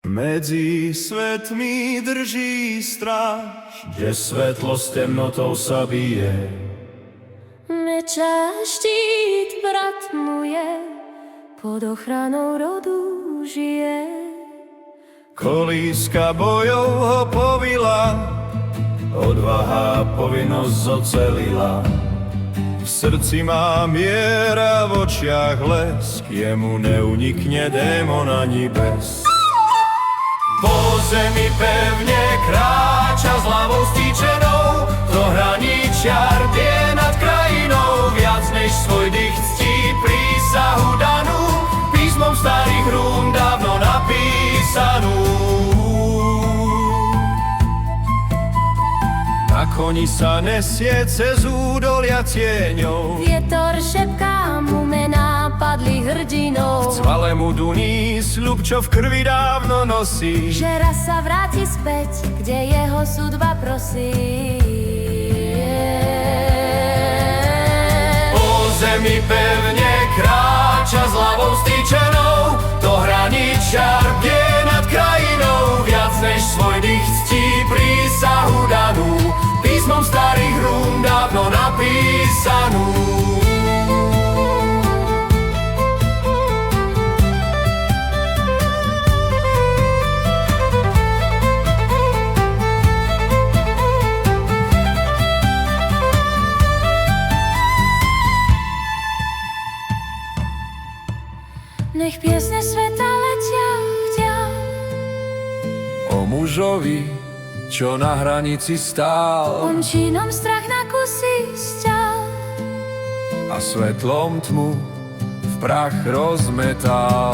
Medzi svetmi drží stráž, kde svetlo s temnotou sa bije. Meča štít brat mu je, pod ochranou rodu žije. Kolíska bojov ho povila, odvaha povinnosť zocelila. V srdci má miera, v očiach lesk, jemu neunikne démon ani bes. Po zemi pevne kráča s hlavou stýčenou, do hraničiar bie nad krajinou, viac než svoj dých ctí prísahu danú, písmom starých rún dávno napísanú. Na koni sa nesie cez údolia tieňov, Vietor šepká mu mená padlých hrdinov, cvale mu duní sľub, čo v krvi dávno nosí. že raz sa vráti späť, kde jeho sudba prosí. Po zemi pevne kráča s hlavou stýčenou, do hraničiar bie nad krajinou, viac než svoj dých ctí prísahu danú, písmom starých rún dávno napísanú. Nech piesne sveta letia vďal, O mužovi, čo na hranici stál on činom strach na kusy sťal. a svetlom tmu v prach rozmetal.